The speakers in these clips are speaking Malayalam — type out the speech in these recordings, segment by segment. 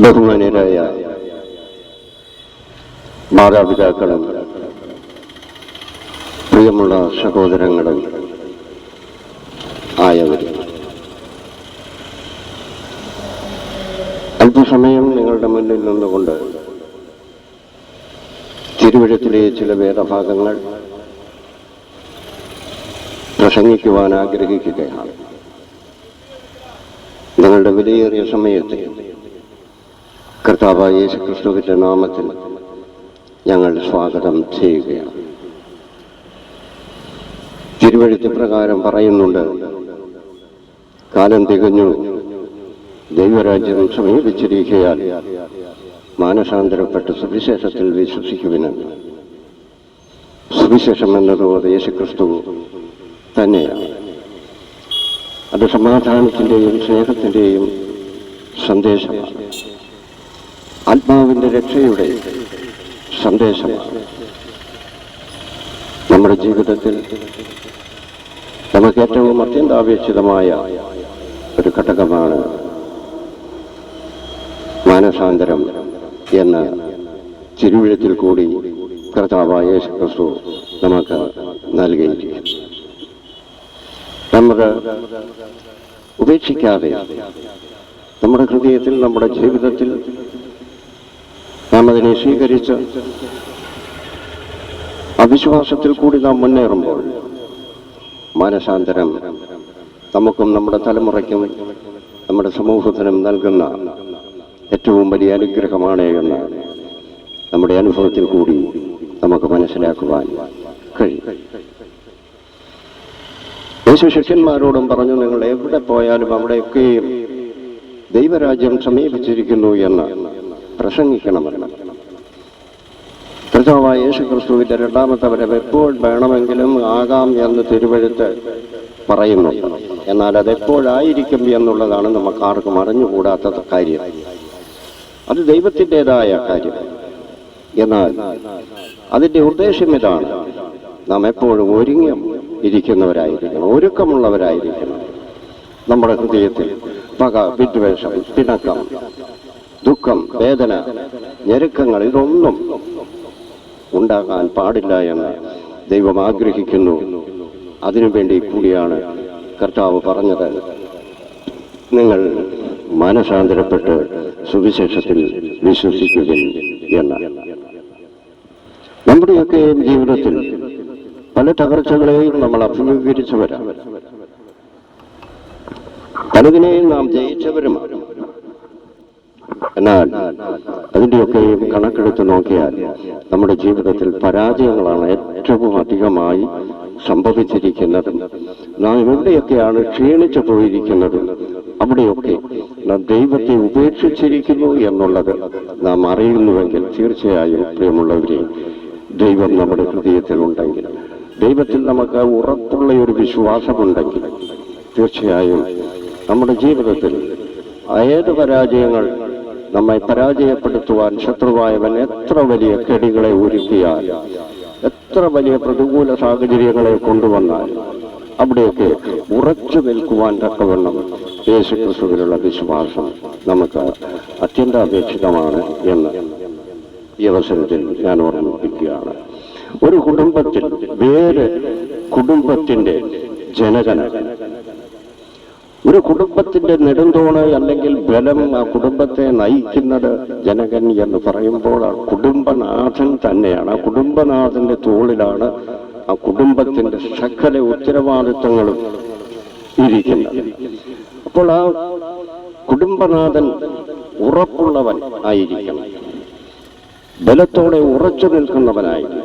ബഹുമാന്യരായ മാതാപിതാക്കളും പ്രിയമുള്ള സഹോദരങ്ങളും ആയവരും, അല്പസമയം നിങ്ങളുടെ മുന്നിൽ നിന്നുകൊണ്ട് തിരുവഴുത്തിലെ ചില വേദഭാഗങ്ങൾ പ്രസംഗിക്കുവാൻ ആഗ്രഹിക്കുകയാണ്. നിങ്ങളുടെ വിലയേറിയ സമയത്തെ കർത്താവായ യേശുക്രിസ്തുവിന്റെ നാമത്തിൽ ഞങ്ങൾ സ്വാഗതം ചെയ്യുകയാണ്. തിരുവഴുത്ത് പ്രകാരം പറയുന്നുണ്ട്, കാലം തികഞ്ഞു, ദൈവരാജ്യം സമീപിച്ചിരിക്കയാൽ മാനസാന്തരപ്പെട്ട് സുവിശേഷത്തിൽ വിശ്വസിക്കുവിനെന്ന്. സുവിശേഷം എന്നത് യേശുക്രിസ്തു തന്നെയാണ്. അത് സമാധാനത്തിൻ്റെയും സ്നേഹത്തിൻ്റെയും സന്ദേശമാണ്. ആത്മാവിൻ്റെ രക്ഷയുടെ സന്ദേശമാണ്. നമ്മുടെ ജീവിതത്തിൽ നമുക്ക് ഏറ്റവും അത്യന്താപേക്ഷിതമായ ഒരു ഘടകമാണ് മാനസാന്തരം എന്ന തിരുവഴുത്തിൽ കൂടി കർത്താവായ യേശുക്രിസ്തു നമുക്ക് നൽകിയിരിക്കുന്നു. നമ്മൾ ഉപേക്ഷിക്കാതെ നമ്മുടെ ഹൃദയത്തിൽ, നമ്മുടെ ജീവിതത്തിൽ നാം അതിനെ സ്വീകരിച്ച് അവിശ്വാസത്തിൽ കൂടി നാം മുന്നേറുമ്പോൾ മാനസാന്തരം നമുക്കും നമ്മുടെ തലമുറയ്ക്കും നമ്മുടെ സമൂഹത്തിനും നൽകുന്ന ഏറ്റവും വലിയ അനുഗ്രഹമാണ് എന്ന് നമ്മുടെ അനുഭവത്തിൽ കൂടി നമുക്ക് മനസ്സിലാക്കുവാൻ കഴിയും. യേശു ശിഷ്യന്മാരോടും പറഞ്ഞു, നിങ്ങൾ എവിടെ പോയാലും അവിടെയൊക്കെയും ദൈവരാജ്യം സമീപിച്ചിരിക്കുന്നു എന്ന് പ്രസംഗിക്കണമെന്ന്. കർത്താവായ യേശുക്രിസ്തുവിന്റെ രണ്ടാമത്തെ വരവ് എപ്പോൾ വേണമെങ്കിലും ആകാം എന്ന് തിരുവഴുത്ത് പറയുന്നു. എന്നാൽ അതെപ്പോഴായിരിക്കും എന്നുള്ളതാണ് നമുക്ക് ആർക്കും അറിഞ്ഞുകൂടാത്ത കാര്യം. അത് ദൈവത്തിൻ്റെതായ കാര്യം. എന്നാൽ അതിൻ്റെ ഉദ്ദേശം ഇതാണ്: നാം എപ്പോഴും ഒരുങ്ങി ഇരിക്കുന്നവരായിരിക്കണം, ഒരുക്കമുള്ളവരായിരിക്കണം. നമ്മുടെ ഹൃദയത്തിൽ പക, വിദ്വേഷം, പിണക്കം, ദുഃഖം, വേദന, ഞെരുക്കങ്ങൾ ഇതൊന്നും ഉണ്ടാകാൻ പാടില്ല എന്ന് ദൈവം ആഗ്രഹിക്കുന്നു. അതിനുവേണ്ടി കൂടിയാണ് കർത്താവ് പറഞ്ഞത്, നിങ്ങൾ മാനസാന്തരപ്പെട്ട് സുവിശേഷത്തിൽ വിശ്വസിക്കുകയും എന്ന്. നമ്മുടെയൊക്കെ ജീവിതത്തിൽ പല തകർച്ചകളെയും നമ്മൾ അഭിമുഖീകരിച്ചവരാണ്. പലതിനെയും നാം ജയിച്ചവരുമാണ്. എന്നാൽ അതിൻ്റെയൊക്കെയും കണക്കെടുത്ത് നോക്കിയാൽ നമ്മുടെ ജീവിതത്തിൽ പരാജയങ്ങളാണ് ഏറ്റവും അധികമായി സംഭവിച്ചിരിക്കുന്നതും. നാം എവിടെയൊക്കെയാണ് ക്ഷീണിച്ചു പോയിരിക്കുന്നതും അവിടെയൊക്കെ നാം ദൈവത്തെ ഉപേക്ഷിച്ചിരിക്കുന്നു എന്നുള്ളത് നാം അറിയുന്നുവെങ്കിൽ തീർച്ചയായും പ്രിയമുള്ളവരെ, ദൈവം നമ്മുടെ ഹൃദയത്തിൽ ഉണ്ടെങ്കിൽ, ദൈവത്തിൽ നമുക്ക് ഉറപ്പുള്ള ഒരു വിശ്വാസമുണ്ടെങ്കിൽ തീർച്ചയായും നമ്മുടെ ജീവിതത്തിൽ ഏത് പരാജയങ്ങൾ നമ്മെ പരാജയപ്പെടുത്തുവാൻ ശത്രുവായവൻ എത്ര വലിയ കെടികളെ ഒരുക്കിയാൽ, എത്ര വലിയ പ്രതികൂല സാഹചര്യങ്ങളെ കൊണ്ടുവന്നാൽ അവിടെയൊക്കെ ഉറച്ചു നിൽക്കുവാൻ തക്കവണ്ണം യേശുക്രിസ്തുവിലുള്ള വിശ്വാസം നമുക്ക് അത്യന്താപേക്ഷിതമാണ് എന്ന് ഈ അവസരത്തിൽ ഞാൻ ഓർമ്മിപ്പിക്കുകയാണ്. ഒരു കുടുംബത്തിൽ വേറെ കുടുംബത്തിന്റെ ജനകന, ഒരു കുടുംബത്തിന്റെ നെടുന്തോണ് അല്ലെങ്കിൽ ബലം, ആ കുടുംബത്തെ നയിക്കുന്നത് ജനകൻ എന്ന് പറയുമ്പോൾ ആ കുടുംബനാഥൻ തന്നെയാണ്. ആ കുടുംബനാഥന്റെ തോളിലാണ് ആ കുടുംബത്തിന്റെ സകല ഉത്തരവാദിത്വങ്ങളും ഇരിക്കുന്നത്. അപ്പോൾ ആ കുടുംബനാഥൻ ഉറപ്പുള്ളവൻ ആയിരിക്കണം, ബലത്തോടെ ഉറച്ചു നിൽക്കുന്നവനായിരിക്കണം.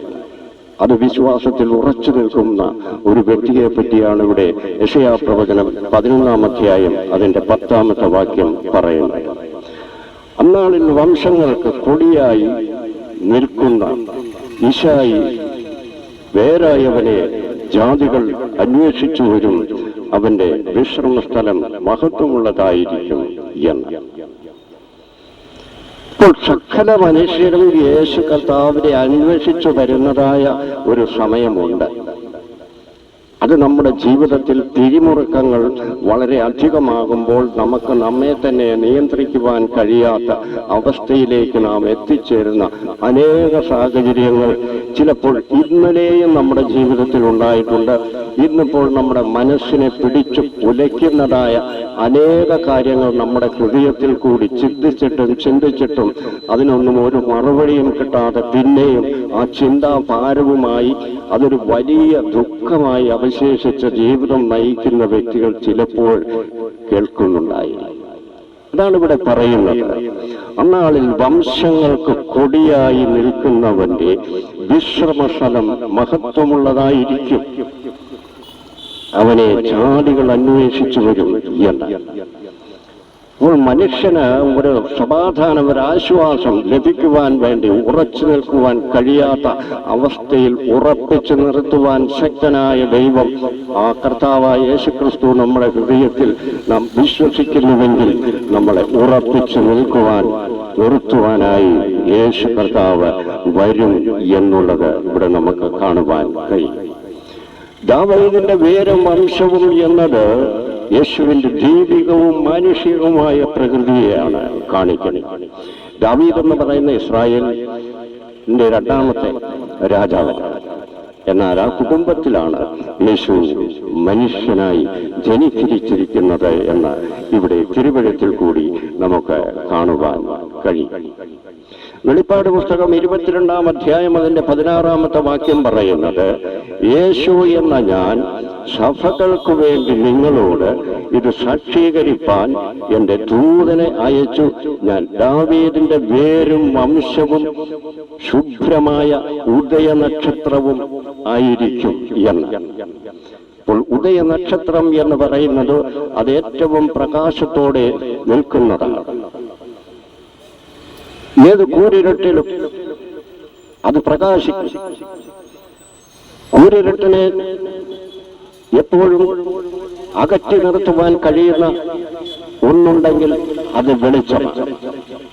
അത് വിശ്വാസത്തിൽ ഉറച്ചു നിൽക്കുന്ന ഒരു വ്യക്തിയെ പറ്റിയാണ് ഇവിടെ യെശയ്യാ പ്രവചനം 11-ാം അധ്യായം അതിന്റെ 10-ാമത്തെ വാക്യം പറയുന്നത്. അന്നാളിൽ വംശങ്ങൾക്ക് കൊടിയായി നിൽക്കുന്ന ഇശായി വേരായവനെ ജാതികൾ അന്വേഷിച്ചു വരും, അവന്റെ വിശ്രമസ്ഥലം മഹത്വമുള്ളതായിരിക്കും എന്ന്. ഇപ്പോൾ സകല മനുഷ്യരും യേശു കർത്താവിനെ അന്വേഷിച്ചു വരുന്നതായ ഒരു സമയമുണ്ട്. അത് നമ്മുടെ ജീവിതത്തിൽ പിരിമുറുക്കങ്ങൾ വളരെ അധികമാകുമ്പോൾ നമുക്ക് നമ്മെ തന്നെ നിയന്ത്രിക്കുവാൻ കഴിയാത്ത അവസ്ഥയിലേക്ക് നാം എത്തിച്ചേരുന്ന അനേക സാഹചര്യങ്ങൾ ചിലപ്പോൾ ഇന്നലെയും നമ്മുടെ ജീവിതത്തിൽ ഉണ്ടായിട്ടുണ്ട്. ഇന്നിപ്പോൾ നമ്മുടെ മനസ്സിനെ പിടിച്ചു ഉലയ്ക്കുന്നതായ അനേക കാര്യങ്ങൾ നമ്മുടെ ഹൃദയത്തിൽ കൂടി ചിന്തിച്ചിട്ടും അതിനൊന്നും ഒരു മറുപടിയും കിട്ടാതെ പിന്നെയും ആ ചിന്താഭാരവുമായി അതൊരു വലിയ ദുഃഖമായി അവശേഷിച്ച ജീവിതം നയിക്കുന്ന വ്യക്തികൾ ചിലപ്പോൾ കേൾക്കുന്നുണ്ടായി. അതാണ് ഇവിടെ പറയുന്നത്. അന്നാളിൽ വംശങ്ങൾക്ക് കൊടിയായി നിൽക്കുന്നവന്റെ വിശ്രമസ്ഥലം മഹത്വമുള്ളതായിരിക്കും, അവനെ ജാതികൾ അന്വേഷിച്ചു വരും എന്ന്. അപ്പോൾ മനുഷ്യന് ഒരു സമാധാനം, ഒരു ആശ്വാസം ലഭിക്കുവാൻ വേണ്ടി ഉറച്ചു നിൽക്കുവാൻ കഴിയാത്ത അവസ്ഥയിൽ ഉറപ്പിച്ചു നിർത്തുവാൻ ശക്തനായ ദൈവം, ആ കർത്താവായ യേശുക്രിസ്തു നമ്മുടെ ഹൃദയത്തിൽ നാം വിശ്വസിക്കുന്നുവെങ്കിൽ നമ്മളെ ഉറപ്പിച്ചു നിർത്തുവാനായി യേശു കർത്താവ് വരും എന്നുള്ളത് ഇവിടെ നമുക്ക് കാണുവാൻ കഴിയും. ദാവീദിന്റെ വേരും വംശവും എന്നത് യേശുവിന്റെ ദൈവികവും മാനുഷികവുമായ പ്രകൃതിയെയാണ് കാണിക്കുന്നത്. ദാവീദ് എന്ന് പറയുന്ന ഇസ്രായേലിന്റെ രണ്ടാമത്തെ രാജാവ്. എന്നാൽ ആ കുടുംബത്തിലാണ് യേശു മനുഷ്യനായി ജനിച്ചിരിക്കുന്നത് എന്ന് ഇവിടെ തിരുവഴുത്തിൽ കൂടി നമുക്ക് കാണുവാൻ കഴിയും. വെളിപ്പാട് പുസ്തകം 22-ാം അധ്യായം അതിന്റെ 16-ാമത്തെ വാക്യം പറയുന്നത്, യേശു എന്ന ഞാൻ സഭകൾക്ക് വേണ്ടി നിങ്ങളോട് ഇത് സാക്ഷീകരിപ്പാൻ എന്റെ ദൂതനെ അയച്ചു. ഞാൻ ദാവീദിന്റെ വേരും വംശവും ശുഭ്രമായ ഉദയനക്ഷത്രവും ആയിരിക്കും എന്ന്. അപ്പോൾ ഉദയനക്ഷത്രം എന്ന് പറയുന്നത് അത് ഏറ്റവും പ്രകാശത്തോടെ നിൽക്കുന്നതാണ്. ഏത് കൂരിരുട്ടിലും അത് പ്രകാശിക്കും. കൂരിരുട്ടിനെ എപ്പോഴും അകറ്റി നിർത്തുവാൻ കഴിയുന്ന ഒന്നുണ്ടെങ്കിൽ അത് വെളിച്ചമാണ്,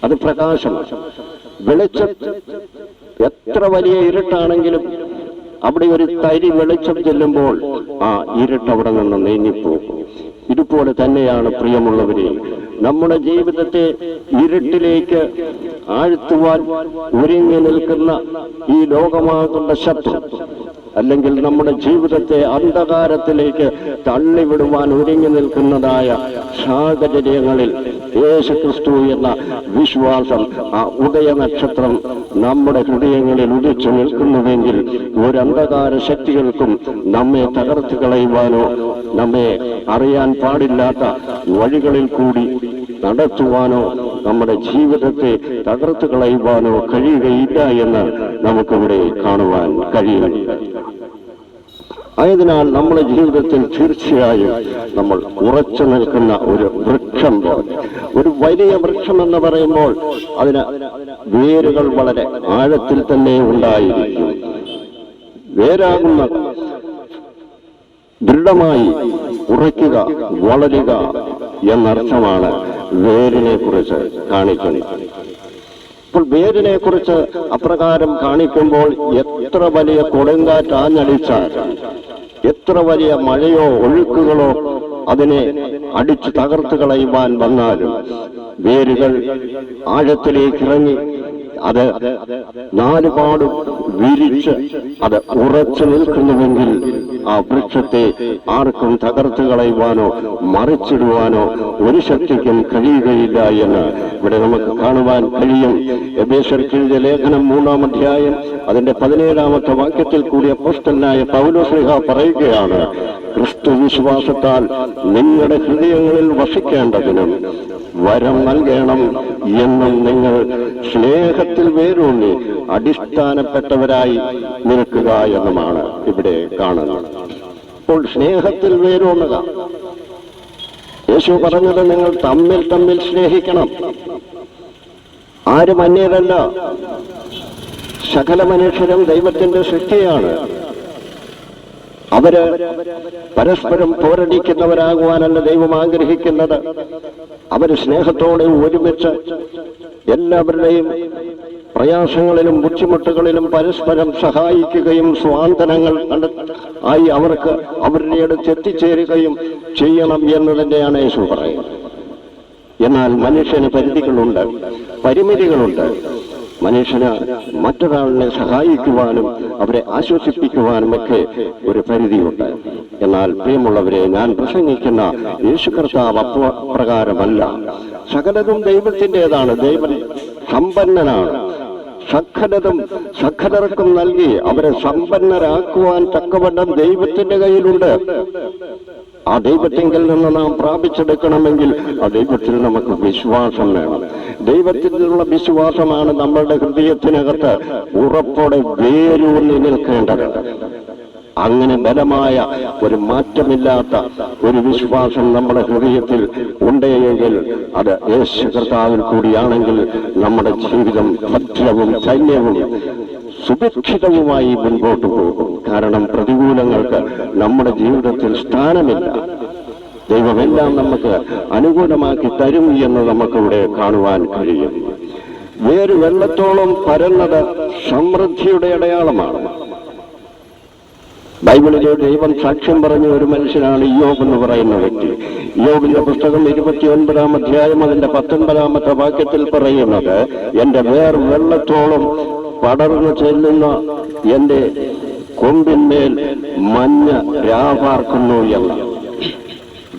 അത് പ്രകാശമാണ്. വെളിച്ചം എത്ര വലിയ ഇരുട്ടാണെങ്കിലും അവിടെ ഒരു തരി വെളിച്ചം ചെല്ലുമ്പോൾ ആ ഇരുട്ട് അവിടെ നിന്ന് നീങ്ങിപ്പോകും. ഇതുപോലെ തന്നെയാണ് പ്രിയമുള്ളവരെ, നമ്മുടെ ജീവിതത്തെ ഇരുട്ടിലേക്ക് ആഴ്ത്തുവാൻ ഒരുങ്ങി നിൽക്കുന്ന ഈ ലോകമാകുന്ന ശത്രു, അല്ലെങ്കിൽ നമ്മുടെ ജീവിതത്തെ അന്ധകാരത്തിലേക്ക് തള്ളിവിടുവാൻ ഒരുങ്ങി നിൽക്കുന്നതായ സാഹചര്യങ്ങളിൽ യേശുക്രിസ്തു എന്ന വിശ്വാസം, ആ ഉദയനക്ഷത്രം നമ്മുടെ ഹൃദയങ്ങളിൽ ഉദിച്ചു നിൽക്കുന്നുവെങ്കിൽ ഒരു അന്ധകാര ശക്തികൾക്കും നമ്മെ തകർത്ത് കളയുവാനോ നമ്മെ അറിയാൻ പാടില്ലാത്ത വഴികളിൽ കൂടി നടത്തുവാനോ നമ്മുടെ ജീവിതത്തെ തകർത്ത് കളയുവാനോ കഴിയുകയില്ല എന്ന് നമുക്കിവിടെ കാണുവാൻ കഴിയുന്നുണ്ട്. ആയതിനാൽ നമ്മുടെ ജീവിതത്തിൽ തീർച്ചയായും നമ്മൾ ഉറച്ചു നിൽക്കുന്ന ഒരു വൃക്ഷം പോലെ, ഒരു വലിയ വൃക്ഷം എന്ന് പറയുമ്പോൾ അതിന് വേരുകൾ വളരെ ആഴത്തിൽ തന്നെ ഉണ്ടായിരിക്കും. വേരാകുന്ന ദൃഢമായി ഉറയ്ക്കുക, വളരുക എന്നർത്ഥമാണ് വേരിനെ കുറിച്ച് കാണിക്കുന്നത്. അപ്പോൾ വേരിനെ കുറിച്ച് അപ്രകാരം കാണിക്കുമ്പോൾ എത്ര വലിയ കൊടുങ്കാറ്റ് ആഞ്ഞടിച്ചാൽ, എത്ര വലിയ മഴയോ ഒഴുക്കുകളോ അതിനെ അടിച്ചു തകർത്ത് കളയുവാൻ വന്നാലും വേരുകൾ ആഴത്തിലേക്ക് ഇറങ്ങി അത് നാലുപാടും വിരിച്ച് അത് ഉറച്ചു നിൽക്കുന്നുവെങ്കിൽ ആ വൃക്ഷത്തെ ആർക്കും തകർത്ത് കളയുവാനോ മറിച്ചിടുവാനോ ഒരു ശക്തിക്കും കഴിയുകയില്ല എന്ന് ഇവിടെ നമുക്ക് കാണുവാൻ കഴിയും. എഫേസ്യർക്കെഴുതിയ ലേഖനം 3-ാം അധ്യായം അതിന്റെ 17-ാമത്തെ വാക്യത്തിൽ കൂടി അപ്പോസ്തലനായ പൗലോസ് പറയുകയാണ്, ക്രിസ്തു വിശ്വാസത്താൽ നിങ്ങളുടെ ഹൃദയങ്ങളിൽ വസിക്കേണ്ടതിനും വരം നൽകണം എന്നും നിങ്ങൾ സ്നേഹത്തിൽ വേരൂന്നി അടിസ്ഥാനപ്പെട്ടവരായി നിൽക്കുക എന്നുമാണ് ഇവിടെ കാണുന്നത്. അപ്പോൾ സ്നേഹത്തിൽ വേരൂന്നുക. യേശു പറഞ്ഞത് നിങ്ങൾ തമ്മിൽ സ്നേഹിക്കണം. ആരും അന്യരല്ല, സകല മനുഷ്യരും ദൈവത്തിന്റെ സൃഷ്ടിയാണ്. അവര് പരസ്പരം പോരടിക്കുന്നവരാകുവാനല്ല ദൈവം ആഗ്രഹിക്കുന്നത്. അവര് സ്നേഹത്തോടെ ഒരുമിച്ച് എല്ലാവരുടെയും പ്രയാസങ്ങളിലും ബുദ്ധിമുട്ടുകളിലും പരസ്പരം സഹായിക്കുകയും സ്വാന്തനങ്ങൾ ആയി അവർക്ക് അവരുടെ അടുത്ത് എത്തിച്ചേരുകയും ചെയ്യണം എന്ന് തന്നെയാണ് യേശു പറയുന്നത്. എന്നാൽ മനുഷ്യന് പരിധികളുണ്ട്, പരിമിതികളുണ്ട്. മനുഷ്യന് മറ്റൊരാളിനെ സഹായിക്കുവാനും അവരെ ആശ്വസിപ്പിക്കുവാനുമൊക്കെ ഒരു പരിധിയുണ്ട്. എന്നാൽ പ്രിയമുള്ളവരെ, ഞാൻ പ്രസംഗിക്കുന്ന യേശു കർത്താവ് അപ്രകാരമല്ല. സകലതും ദൈവത്തിൻ്റെതാണ്. ദൈവം സമ്പന്നനാണ്. സകലർക്കും നൽകി അവരെ സമ്പന്നരാക്കുവാൻ തക്കവണ്ണം ദൈവത്തിന്റെ കയ്യിലുണ്ട്. ആ ദൈവത്തിങ്കിൽ നിന്ന് നാം പ്രാപിച്ചെടുക്കണമെങ്കിൽ ആ ദൈവത്തിൽ നമുക്ക് വിശ്വാസം വേണം. ദൈവത്തിലുള്ള വിശ്വാസമാണ് നമ്മളുടെ ഹൃദയത്തിനകത്ത് ഉറപ്പോടെ വേരൂന്നി നിൽക്കേണ്ടത്. അങ്ങനെ ബലമായ ഒരു മാറ്റമില്ലാത്ത ഒരു വിശ്വാസം നമ്മുടെ ഹൃദയത്തിൽ ഉണ്ടെങ്കിൽ അത് യേശു കർത്താവിൽ കൂടിയാണെങ്കിൽ നമ്മുടെ ജീവിതം ഭദ്രവും ധന്യവും സുരക്ഷിതവുമായി മുൻപോട്ട് പോകും. കാരണം പ്രതികൂലങ്ങൾക്ക് നമ്മുടെ ജീവിതത്തിൽ സ്ഥാനമില്ല. ദൈവമെല്ലാം നമുക്ക് അനുകൂലമാക്കി തരും എന്ന് നമുക്കിവിടെ കാണുവാൻ കഴിയും. വേര് വെള്ളത്തോളം പരന്നത് സമൃദ്ധിയുടെ അടയാളമാണ്. ബൈബിളിലെ ദൈവം സാക്ഷ്യം പറഞ്ഞ ഒരു മനുഷ്യനാണ് ഇയ്യോബ് എന്ന് പറയുന്ന വ്യക്തി. ഇയ്യോബിന്റെ പുസ്തകം 29-ാം അധ്യായം അതിന്റെ 19-ാമത്തെ വാക്യത്തിൽ പറയുന്നത്, എന്റെ വേർ വെള്ളത്തോളം പടർന്നു ചെല്ലുന്ന എന്റെ കൊമ്പിന്മേൽ മഞ്ഞ രാപാർക്കുന്നു എന്ന്.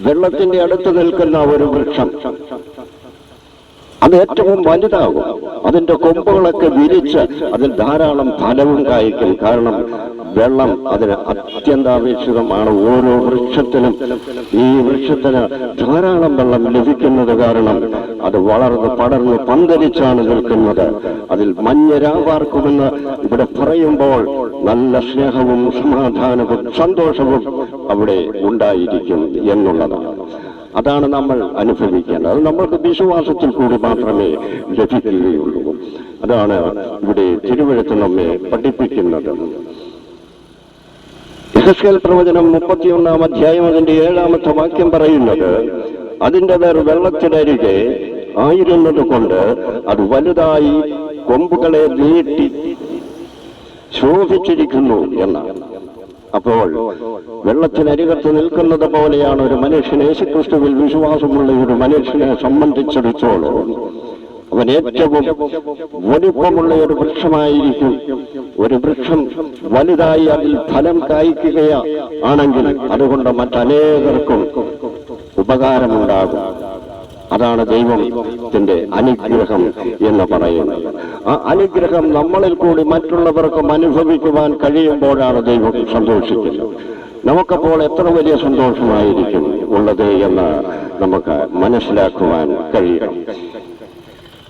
വെള്ളത്തിന്റെ അടുത്ത് നിൽക്കുന്ന ഒരു വൃക്ഷം അത് ഏറ്റവും വലുതാകും. അതിന്റെ കൊമ്പുകളൊക്കെ വിരിച്ച് അതിൽ ധാരാളം ഫലവും കായ്ക്കും. കാരണം വെള്ളം അതിന് അത്യന്താപേക്ഷിതമാണ്. ഓരോ വൃക്ഷത്തിനും ഈ വൃക്ഷത്തിന് ധാരാളം വെള്ളം ലഭിക്കുന്നത് കാരണം അത് വളർന്ന് പടർന്ന് പന്തലിച്ചാണ് നിൽക്കുന്നത്. അതിൽ മഞ്ഞരാവാർക്കുമെന്ന് ഇവിടെ പറയുമ്പോൾ നല്ല സ്നേഹവും സമാധാനവും സന്തോഷവും അവിടെ ഉണ്ടായിരിക്കും എന്നുള്ളതാണ്. അതാണ് നമ്മൾ അനുഭവിക്കേണ്ടത്. അത് നമ്മൾക്ക് വിശ്വാസത്തിൽ കൂടി മാത്രമേ ലഭിക്കുകയുള്ളൂ. അതാണ് ഇവിടെ തിരുവെഴുത്ത് നമ്മെ പഠിപ്പിക്കുന്നത്. യെഹെസ്കേൽ പ്രവചനം 31-ാം അധ്യായം അതിന്റെ 7-ാമത്തെ വാക്യം പറയുന്നത്, അതിന്റെ വേർ വെള്ളത്തിനരികെ ആയിരുന്നത് കൊണ്ട് അത് വലുതായി കൊമ്പുകളെ നീട്ടി ശോഭിച്ചിരിക്കുന്നു എന്നാണ്. അപ്പോൾ വെള്ളത്തിനരികത്ത് നിൽക്കുന്നത് പോലെയാണ് ഒരു മനുഷ്യനെ, യേശുക്രിസ്തുവിൽ വിശ്വാസമുള്ള ഒരു മനുഷ്യനെ സംബന്ധിച്ചിടത്തോളം അവൻ ഏറ്റവും വലിപ്പമുള്ള ഒരു വൃക്ഷമായിരിക്കും. ഒരു വൃക്ഷം വലുതായി അതിൽ ഫലം കായ്ക്കുകയാണെങ്കിൽ അതുകൊണ്ട് മറ്റനേകർക്കും ഉപകാരമുണ്ടാകും. അതാണ് ദൈവത്തിന്റെ അനുഗ്രഹം എന്ന് പറയുന്നത്. ആ അനുഗ്രഹം നമ്മളിൽ കൂടി മറ്റുള്ളവർക്കും അനുഭവിക്കുവാൻ കഴിയുമ്പോഴാണ് ദൈവം സന്തോഷിക്കുന്നത്. നമുക്കപ്പോൾ എത്ര വലിയ സന്തോഷമായിരിക്കും ഉള്ളത് എന്ന് നമുക്ക് മനസ്സിലാക്കുവാൻ കഴിയും.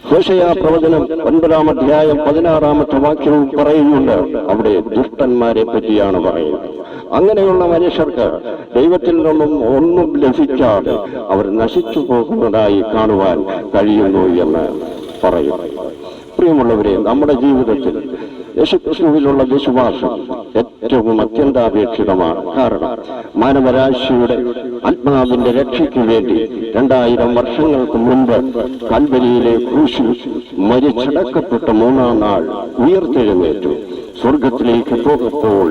ഹോശേയ പ്രവചനം 9-ാം അധ്യായം 16-ാമത്തെ വാക്യവും പറയുന്നുണ്ട്. അവിടെ ദുഷ്ടന്മാരെ പറ്റിയാണ് പറയുന്നത്. അങ്ങനെയുള്ള മനുഷ്യർക്ക് ദൈവത്തിൽ നിന്നും ഒന്നും ലഭിക്കാതെ അവർ നശിച്ചു പോകുന്നതായി കാണുവാൻ കഴിയുന്നു എന്ന് പറയുന്നു. പ്രിയമുള്ളവരെ, നമ്മുടെ ജീവിതത്തിൽ യേശുക്രിസ്തുവിലുള്ള വിശ്വാസം ഏറ്റവും അത്യന്താപേക്ഷിതമാണ്. കാരണം മാനവരാശിയുടെ ആത്മാവിന്റെ രക്ഷയ്ക്ക് വേണ്ടി 2000 വർഷങ്ങൾക്ക് മുൻപ് കൽവരിയിലെ ക്രൂശിൽ മരിച്ചടക്കപ്പെട്ട 3-ാം നാൾ ഉയർത്തെഴുന്നേറ്റു. സ്വർഗത്തിലേക്ക് പോകുമ്പോൾ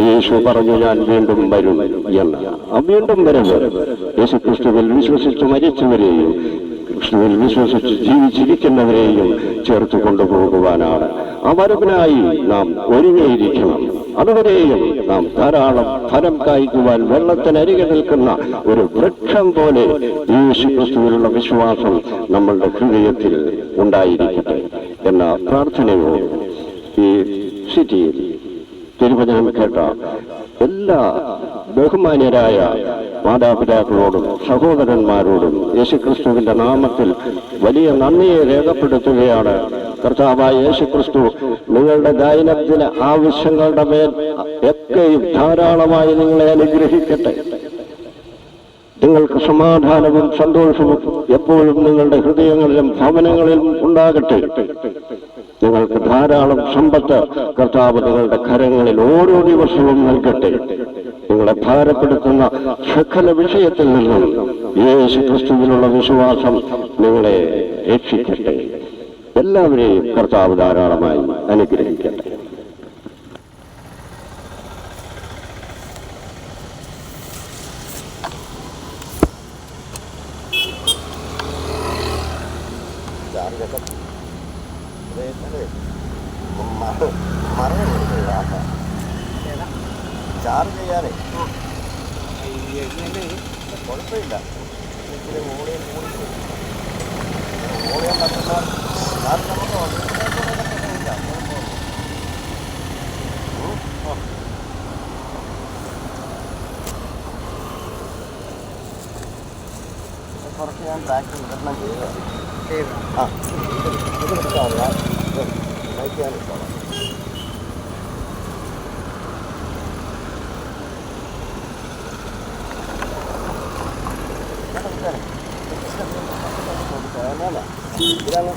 യേശു പറഞ്ഞു, ഞാൻ വീണ്ടും വരും എന്ന്. ആ വീണ്ടും വരവ് യേശുക്രിസ്തുവിൽ വിശ്വസിച്ച് മരിച്ചവരെയും ക്രിസ്തുവിൽ വിശ്വസിച്ച് ജീവിച്ചിരിക്കുന്നവരെയും ചേർത്ത് കൊണ്ടുപോകുവാനാണ്. ആ വരവിനായി നാം ഒരുങ്ങിയിരിക്കണം. അതുവരെയും നാം ധാരാളം ഫലം കായ്ക്കുവാൻ വെള്ളത്തിനരികെ നിൽക്കുന്ന ഒരു വൃക്ഷം പോലെ യേശുക്രിസ്തുവിലുള്ള വിശ്വാസം നമ്മളുടെ ഹൃദയത്തിൽ ഉണ്ടായിരിക്കട്ടെ എന്ന പ്രാർത്ഥനയോടെ ഈ സിറ്റിയിൽ തിരുവചനം കേട്ട എല്ലാ ബഹുമാന്യരായ മാതാപിതാക്കളോടും സഹോദരന്മാരോടും യേശുക്രിസ്തുവിന്റെ നാമത്തിൽ വലിയ നന്ദിയെ രേഖപ്പെടുത്തുകയാണ്. കർത്താവായ യേശുക്രിസ്തു നിങ്ങളുടെ ദൈനംദിന ആവശ്യങ്ങളുടെ മേൽ ഒക്കെയും ധാരാളമായി നിങ്ങളെ അനുഗ്രഹിക്കട്ടെ. നിങ്ങൾക്ക് സമാധാനവും സന്തോഷവും എപ്പോഴും നിങ്ങളുടെ ഹൃദയങ്ങളിലും ഭവനങ്ങളിലും ഉണ്ടാകട്ടെ. നിങ്ങൾക്ക് ധാരാളം സമ്പത്ത് കർത്താവ് നിങ്ങളുടെ കരങ്ങളിൽ ഓരോ ദിവസവും നൽകട്ടെ. നിങ്ങളെ ഭാരപ്പെടുത്തുന്ന സകല വിഷയത്തിൽ നിന്നും യേശുക്രിസ്തുവിലുള്ള വിശ്വാസം നിങ്ങളെ രക്ഷിക്കട്ടെ. എല്ലാവരെയും കർത്താവ് ധാരാളമായി അനുഗ്രഹിക്കട്ടെ. ചാർജ് ചെയ്യാനേ കുഴപ്പമില്ല. ഓളിയാൻ പറ്റുന്ന കുറച്ച് ഞാൻ ട്രാക്ടർ വിതരണം ചെയ്തതാണ്. ആ ഇത് എടുക്കാം, ഞാൻ നയിക്കാനിഷ്ടമാണ്. ഇതാണ്